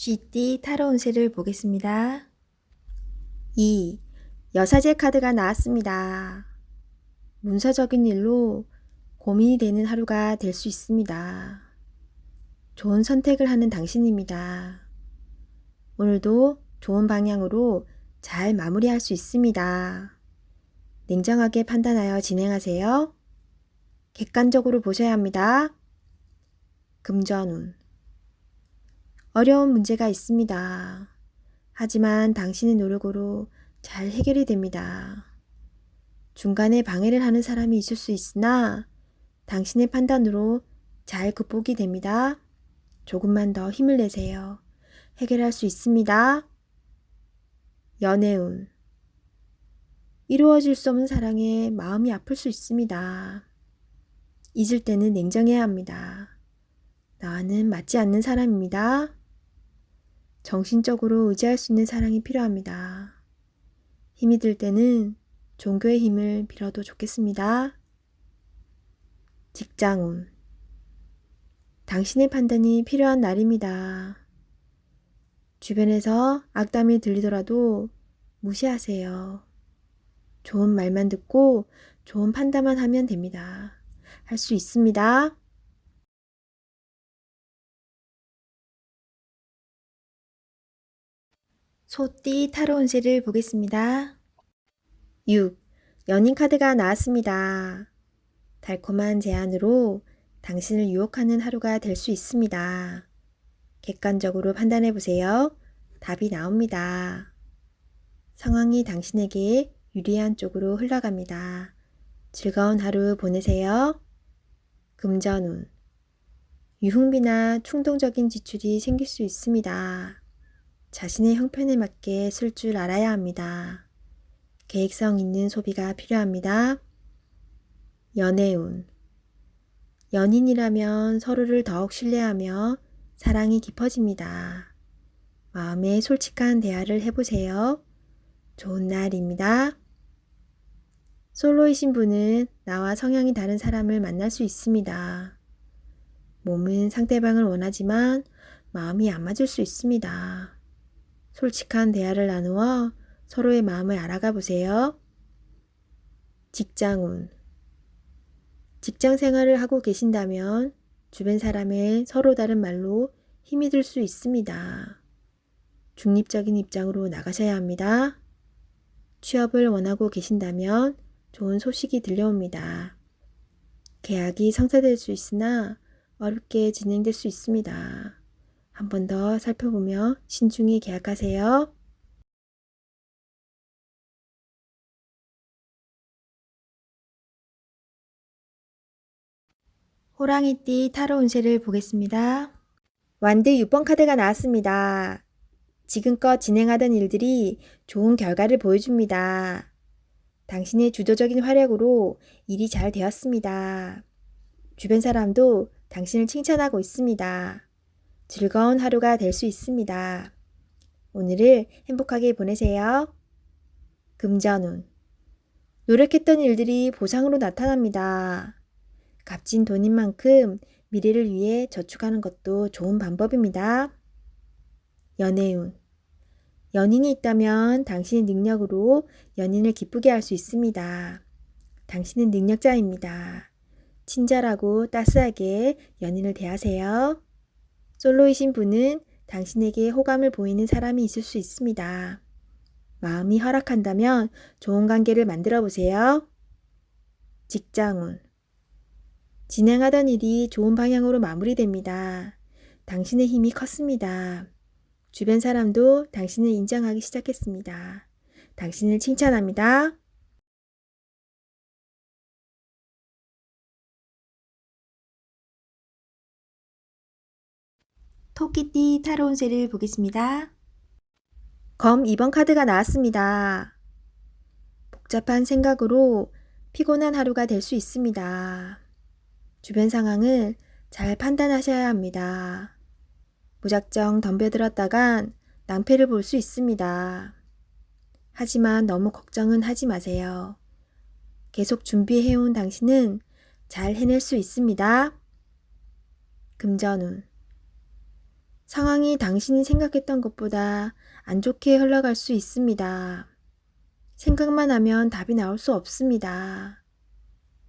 쥐띠 타로 운세를 보겠습니다. 2. 여사제 카드가 나왔습니다. 문서적인 일로 고민이 되는 하루가 될 수 있습니다. 좋은 선택을 하는 당신입니다. 오늘도 좋은 방향으로 잘 마무리할 수 있습니다. 냉정하게 판단하여 진행하세요. 객관적으로 보셔야 합니다. 금전운. 어려운 문제가 있습니다. 하지만 당신의 노력으로 잘 해결이 됩니다. 중간에 방해를 하는 사람이 있을 수 있으나 당신의 판단으로 잘 극복이 됩니다. 조금만 더 힘을 내세요. 해결할 수 있습니다. 연애운. 이루어질 수 없는 사랑에 마음이 아플 수 있습니다. 잊을 때는 냉정해야 합니다. 나와는 맞지 않는 사람입니다. 정신적으로 의지할 수 있는 사랑이 필요합니다. 힘이 들 때는 종교의 힘을 빌어도 좋겠습니다. 직장운. 당신의 판단이 필요한 날입니다. 주변에서 악담이 들리더라도 무시하세요. 좋은 말만 듣고 좋은 판단만 하면 됩니다. 할 수 있습니다. 소띠 타로 운세를 보겠습니다. 6. 연인 카드가 나왔습니다. 달콤한 제안으로 당신을 유혹하는 하루가 될 수 있습니다. 객관적으로 판단해 보세요. 답이 나옵니다. 상황이 당신에게 유리한 쪽으로 흘러갑니다. 즐거운 하루 보내세요. 금전운. 유흥비나 충동적인 지출이 생길 수 있습니다. 자신의 형편에 맞게 쓸 줄 알아야 합니다. 계획성 있는 소비가 필요합니다. 연애운. 연인이라면 서로를 더욱 신뢰하며 사랑이 깊어집니다. 마음에 솔직한 대화를 해보세요. 좋은 날입니다. 솔로이신 분은 나와 성향이 다른 사람을 만날 수 있습니다. 몸은 상대방을 원하지만 마음이 안 맞을 수 있습니다. 솔직한 대화를 나누어 서로의 마음을 알아가 보세요. 직장운. 직장 생활을 하고 계신다면 주변 사람의 서로 다른 말로 힘이 들 수 있습니다. 중립적인 입장으로 나가셔야 합니다. 취업을 원하고 계신다면 좋은 소식이 들려옵니다. 계약이 성사될 수 있으나 어렵게 진행될 수 있습니다. 한 번 더 살펴보며 신중히 계약하세요. 호랑이띠 타로 운세를 보겠습니다. 완드 6번 카드가 나왔습니다. 지금껏 진행하던 일들이 좋은 결과를 보여줍니다. 당신의 주도적인 활약으로 일이 잘 되었습니다. 주변 사람도 당신을 칭찬하고 있습니다. 즐거운 하루가 될 수 있습니다. 오늘을 행복하게 보내세요. 금전운. 노력했던 일들이 보상으로 나타납니다. 값진 돈인 만큼 미래를 위해 저축하는 것도 좋은 방법입니다. 연애운. 연인이 있다면 당신의 능력으로 연인을 기쁘게 할 수 있습니다. 당신은 능력자입니다. 친절하고 따스하게 연인을 대하세요. 솔로이신 분은 당신에게 호감을 보이는 사람이 있을 수 있습니다. 마음이 허락한다면 좋은 관계를 만들어 보세요. 직장운. 진행하던 일이 좋은 방향으로 마무리됩니다. 당신의 힘이 컸습니다. 주변 사람도 당신을 인정하기 시작했습니다. 당신을 칭찬합니다. 토끼띠 타로 운세를 보겠습니다. 검 2번 카드가 나왔습니다. 복잡한 생각으로 피곤한 하루가 될 수 있습니다. 주변 상황을 잘 판단하셔야 합니다. 무작정 덤벼들었다간 낭패를 볼 수 있습니다. 하지만 너무 걱정은 하지 마세요. 계속 준비해온 당신은 잘 해낼 수 있습니다. 금전운. 상황이 당신이 생각했던 것보다 안 좋게 흘러갈 수 있습니다. 생각만 하면 답이 나올 수 없습니다.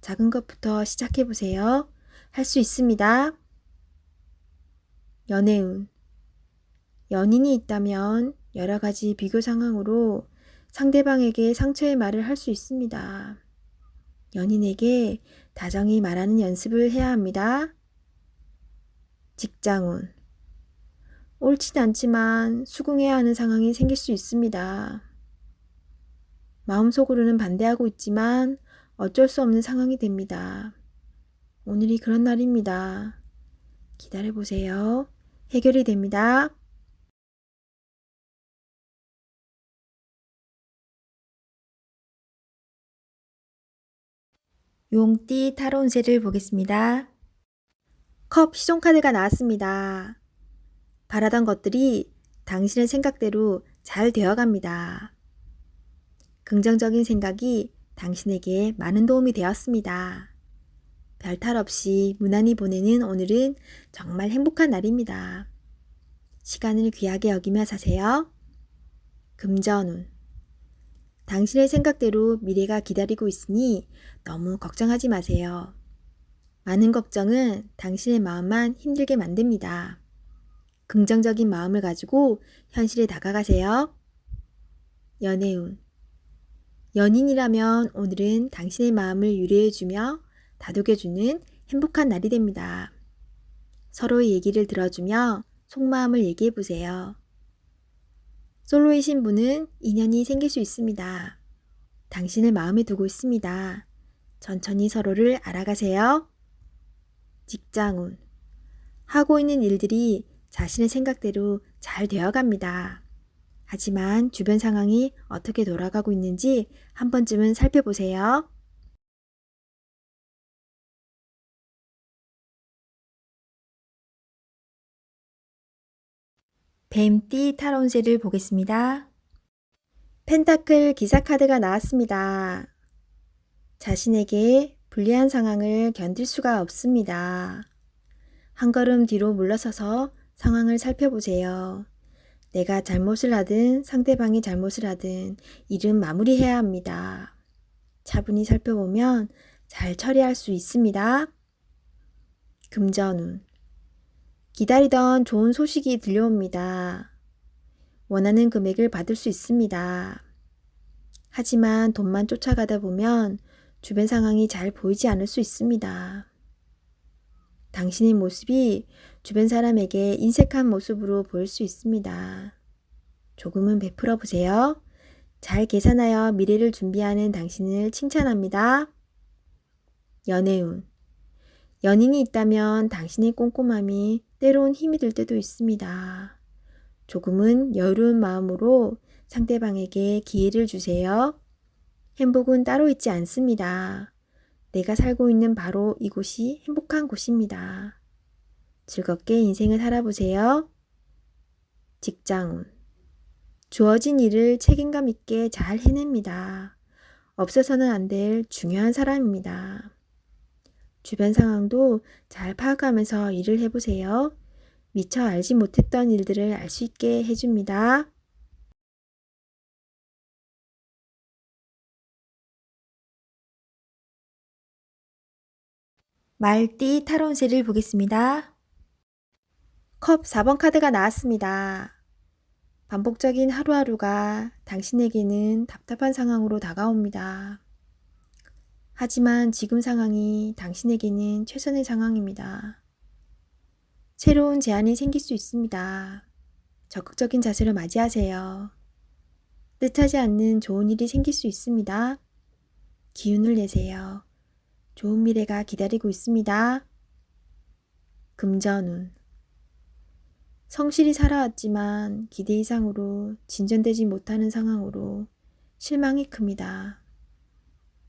작은 것부터 시작해 보세요. 할 수 있습니다. 연애운. 연인이 있다면 여러 가지 비교 상황으로 상대방에게 상처의 말을 할 수 있습니다. 연인에게 다정히 말하는 연습을 해야 합니다. 직장운. 옳진 않지만 수긍해야 하는 상황이 생길 수 있습니다. 마음속으로는 반대하고 있지만 어쩔 수 없는 상황이 됩니다. 오늘이 그런 날입니다. 기다려보세요. 해결이 됩니다. 용띠 타로 운세를 보겠습니다. 컵 시종카드가 나왔습니다. 바라던 것들이 당신의 생각대로 잘 되어갑니다. 긍정적인 생각이 당신에게 많은 도움이 되었습니다. 별탈 없이 무난히 보내는 오늘은 정말 행복한 날입니다. 시간을 귀하게 여기며 사세요. 금전운. 당신의 생각대로 미래가 기다리고 있으니 너무 걱정하지 마세요. 많은 걱정은 당신의 마음만 힘들게 만듭니다. 긍정적인 마음을 가지고 현실에 다가가세요. 연애운. 연인이라면 오늘은 당신의 마음을 유래해주며 다독여주는 행복한 날이 됩니다. 서로의 얘기를 들어주며 속마음을 얘기해보세요. 솔로이신 분은 인연이 생길 수 있습니다. 당신을 마음에 두고 있습니다. 천천히 서로를 알아가세요. 직장운. 하고 있는 일들이 자신의 생각대로 잘 되어갑니다. 하지만 주변 상황이 어떻게 돌아가고 있는지 한 번쯤은 살펴보세요. 뱀띠 타로 운세를 보겠습니다. 펜타클 기사 카드가 나왔습니다. 자신에게 불리한 상황을 견딜 수가 없습니다. 한 걸음 뒤로 물러서서 상황을 살펴보세요. 내가 잘못을 하든 상대방이 잘못을 하든 일은 마무리해야 합니다. 차분히 살펴보면 잘 처리할 수 있습니다. 금전운. 기다리던 좋은 소식이 들려옵니다. 원하는 금액을 받을 수 있습니다. 하지만 돈만 쫓아가다 보면 주변 상황이 잘 보이지 않을 수 있습니다. 당신의 모습이 주변 사람에게 인색한 모습으로 보일 수 있습니다. 조금은 베풀어 보세요. 잘 계산하여 미래를 준비하는 당신을 칭찬합니다. 연애운. 연인이 있다면 당신의 꼼꼼함이 때론 힘이 들 때도 있습니다. 조금은 여유로운 마음으로 상대방에게 기회를 주세요. 행복은 따로 있지 않습니다. 내가 살고 있는 바로 이곳이 행복한 곳입니다. 즐겁게 인생을 살아보세요. 직장운. 주어진 일을 책임감 있게 잘 해냅니다. 없어서는 안 될 중요한 사람입니다. 주변 상황도 잘 파악하면서 일을 해보세요. 미처 알지 못했던 일들을 알 수 있게 해줍니다. 말띠 타로 운세를 보겠습니다. 컵 4번 카드가 나왔습니다. 반복적인 하루하루가 당신에게는 답답한 상황으로 다가옵니다. 하지만 지금 상황이 당신에게는 최선의 상황입니다. 새로운 제안이 생길 수 있습니다. 적극적인 자세로 맞이하세요. 뜻하지 않는 좋은 일이 생길 수 있습니다. 기운을 내세요. 좋은 미래가 기다리고 있습니다. 금전운. 성실히 살아왔지만 기대 이상으로 진전되지 못하는 상황으로 실망이 큽니다.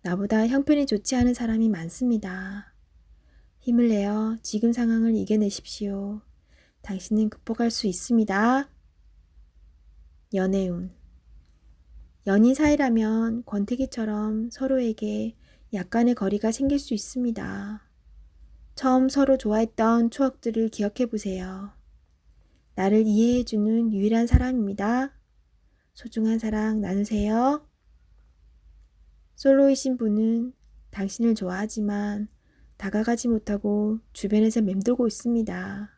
나보다 형편이 좋지 않은 사람이 많습니다. 힘을 내어 지금 상황을 이겨내십시오. 당신은 극복할 수 있습니다. 연애운. 연인 사이라면 권태기처럼 서로에게 약간의 거리가 생길 수 있습니다. 처음 서로 좋아했던 추억들을 기억해 보세요. 나를 이해해주는 유일한 사람입니다. 소중한 사랑 나누세요. 솔로이신 분은 당신을 좋아하지만 다가가지 못하고 주변에서 맴돌고 있습니다.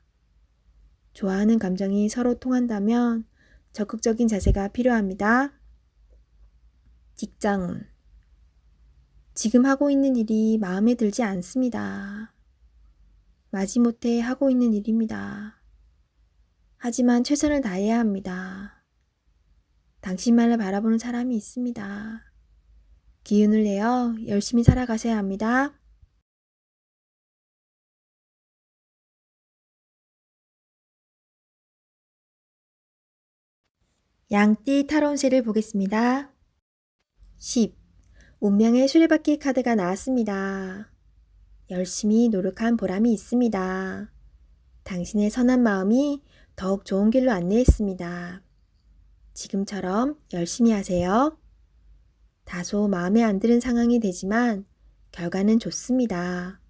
좋아하는 감정이 서로 통한다면 적극적인 자세가 필요합니다. 직장운. 지금 하고 있는 일이 마음에 들지 않습니다. 마지못해 하고 있는 일입니다. 하지만 최선을 다해야 합니다. 당신만을 바라보는 사람이 있습니다. 기운을 내어 열심히 살아가셔야 합니다. 양띠 타로운세를 보겠습니다. 10. 운명의 수레바퀴 카드가 나왔습니다. 열심히 노력한 보람이 있습니다. 당신의 선한 마음이 더욱 좋은 길로 안내했습니다. 지금처럼 열심히 하세요. 다소 마음에 안 드는 상황이 되지만 결과는 좋습니다.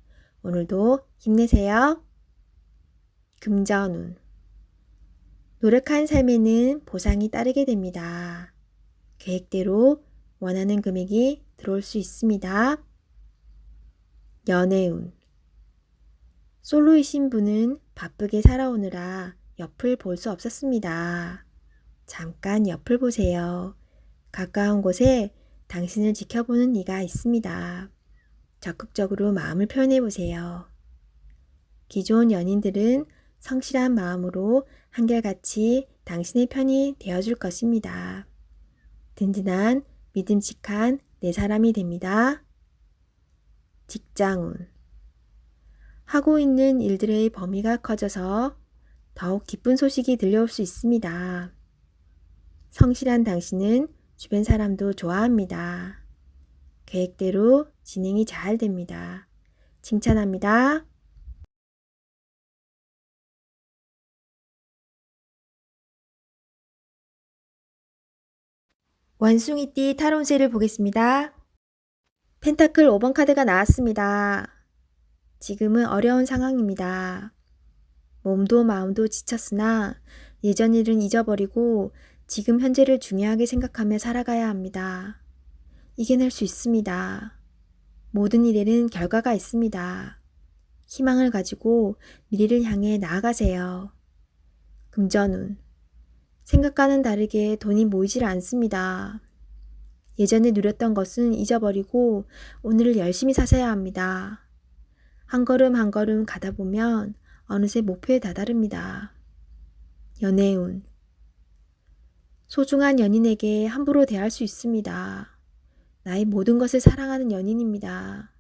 오늘도 힘내세요. 금전운. 노력한 삶에는 보상이 따르게 됩니다. 계획대로 원하는 금액이 들어올 수 있습니다. 연애운. 솔로이신 분은 바쁘게 살아오느라 옆을 볼 수 없었습니다. 잠깐 옆을 보세요. 가까운 곳에 당신을 지켜보는 이가 있습니다. 적극적으로 마음을 표현해 보세요. 기존 연인들은 성실한 마음으로 한결같이 당신의 편이 되어줄 것입니다. 든든한 믿음직한 내 사람이 됩니다. 직장운. 하고 있는 일들의 범위가 커져서 더욱 기쁜 소식이 들려올 수 있습니다. 성실한 당신은 주변 사람도 좋아합니다. 계획대로 진행이 잘 됩니다. 칭찬합니다. 원숭이띠 타로운세를 보겠습니다. 펜타클 5번 카드가 나왔습니다. 지금은 어려운 상황입니다. 몸도 마음도 지쳤으나 예전 일은 잊어버리고 지금 현재를 중요하게 생각하며 살아가야 합니다. 이겨낼 수 있습니다. 모든 일에는 결과가 있습니다. 희망을 가지고 미래를 향해 나아가세요. 금전운. 생각과는 다르게 돈이 모이질 않습니다. 예전에 누렸던 것은 잊어버리고 오늘을 열심히 사셔야 합니다. 한 걸음 한 걸음 가다 보면 어느새 목표에 다다릅니다. 연애운. 소중한 연인에게 함부로 대할 수 있습니다. 나의 모든 것을 사랑하는 연인입니다.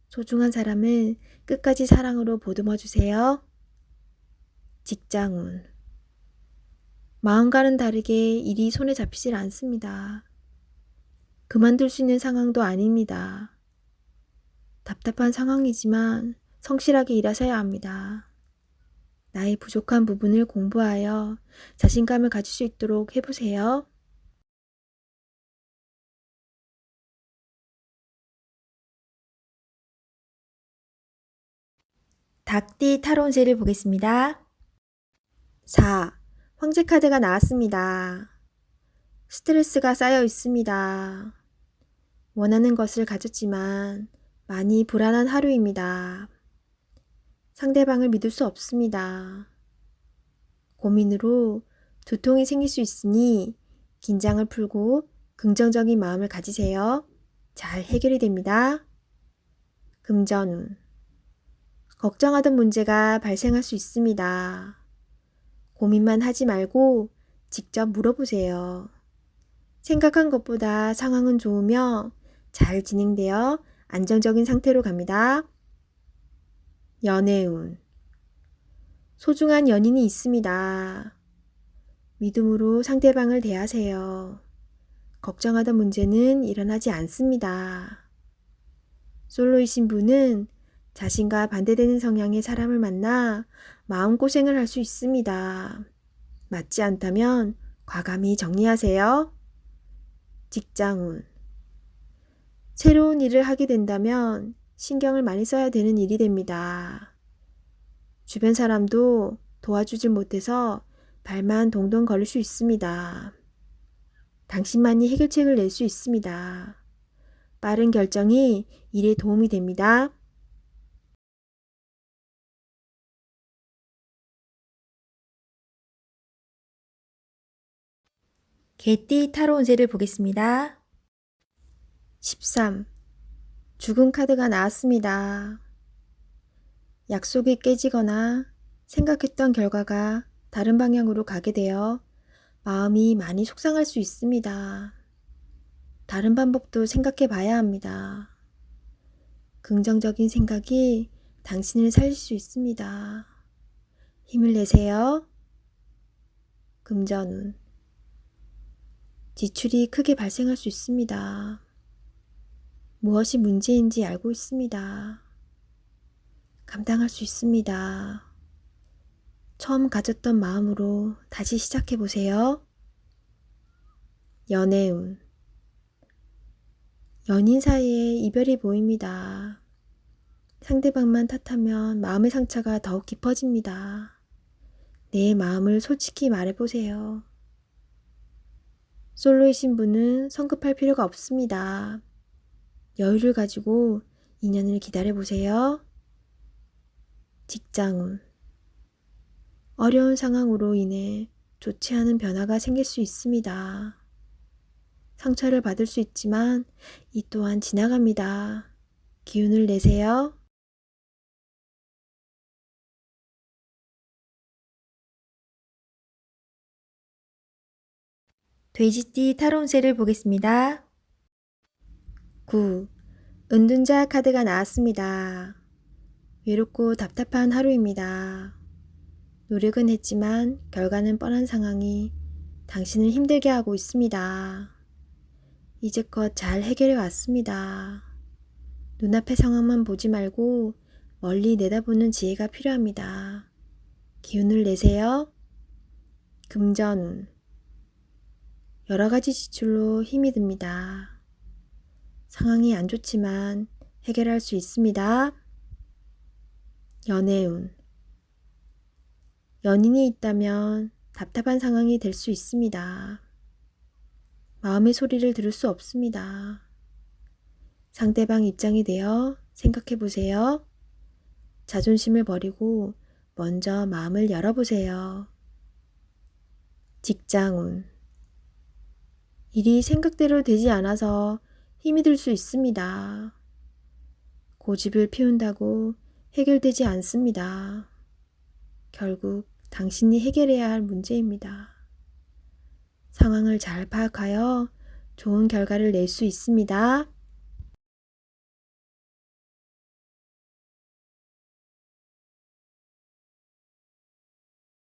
소중한 사람을 끝까지 사랑으로 보듬어 주세요. 직장운. 마음과는 다르게 일이 손에 잡히질 않습니다. 그만둘 수 있는 상황도 아닙니다. 답답한 상황이지만 성실하게 일하셔야 합니다. 나의 부족한 부분을 공부하여 자신감을 가질 수 있도록 해보세요. 닭띠 타로운세를 보겠습니다. 4. 황제 카드가 나왔습니다. 스트레스가 쌓여 있습니다. 원하는 것을 가졌지만 많이 불안한 하루입니다. 상대방을 믿을 수 없습니다. 고민으로 두통이 생길 수 있으니 긴장을 풀고 긍정적인 마음을 가지세요. 잘 해결이 됩니다. 금전운. 걱정하던 문제가 발생할 수 있습니다. 고민만 하지 말고 직접 물어보세요. 생각한 것보다 상황은 좋으며 잘 진행되어 안정적인 상태로 갑니다. 연애운. 소중한 연인이 있습니다. 믿음으로 상대방을 대하세요. 걱정하던 문제는 일어나지 않습니다. 솔로이신 분은 자신과 반대되는 성향의 사람을 만나 마음고생을 할 수 있습니다. 맞지 않다면 과감히 정리하세요. 직장운. 새로운 일을 하게 된다면 신경을 많이 써야 되는 일이 됩니다. 주변 사람도 도와주질 못해서 발만 동동 걸을 수 있습니다. 당신만이 해결책을 낼 수 있습니다. 빠른 결정이 일에 도움이 됩니다. 개띠 타로 운세를 보겠습니다. 13. 죽은 카드가 나왔습니다. 약속이 깨지거나 생각했던 결과가 다른 방향으로 가게 되어 마음이 많이 속상할 수 있습니다. 다른 방법도 생각해 봐야 합니다. 긍정적인 생각이 당신을 살릴 수 있습니다. 힘을 내세요. 금전운. 지출이 크게 발생할 수 있습니다. 무엇이 문제인지 알고 있습니다. 감당할 수 있습니다. 처음 가졌던 마음으로 다시 시작해 보세요. 연애운. 연인 사이에 이별이 보입니다. 상대방만 탓하면 마음의 상처가 더욱 깊어집니다. 내 마음을 솔직히 말해보세요. 솔로이신 분은 성급할 필요가 없습니다. 여유를 가지고 인연을 기다려보세요. 직장운. 어려운 상황으로 인해 좋지 않은 변화가 생길 수 있습니다. 상처를 받을 수 있지만 이 또한 지나갑니다. 기운을 내세요. 돼지띠 타로 운세를 보겠습니다. 9. 은둔자 카드가 나왔습니다. 외롭고 답답한 하루입니다. 노력은 했지만 결과는 뻔한 상황이 당신을 힘들게 하고 있습니다. 이제껏 잘 해결해 왔습니다. 눈앞의 상황만 보지 말고 멀리 내다보는 지혜가 필요합니다. 기운을 내세요. 금전운. 여러 가지 지출로 힘이 듭니다. 상황이 안 좋지만 해결할 수 있습니다. 연애운. 연인이 있다면 답답한 상황이 될 수 있습니다. 마음의 소리를 들을 수 없습니다. 상대방 입장이 되어 생각해 보세요. 자존심을 버리고 먼저 마음을 열어보세요. 직장운. 일이 생각대로 되지 않아서 힘이 들 수 있습니다. 고집을 피운다고 해결되지 않습니다. 결국 당신이 해결해야 할 문제입니다. 상황을 잘 파악하여 좋은 결과를 낼 수 있습니다.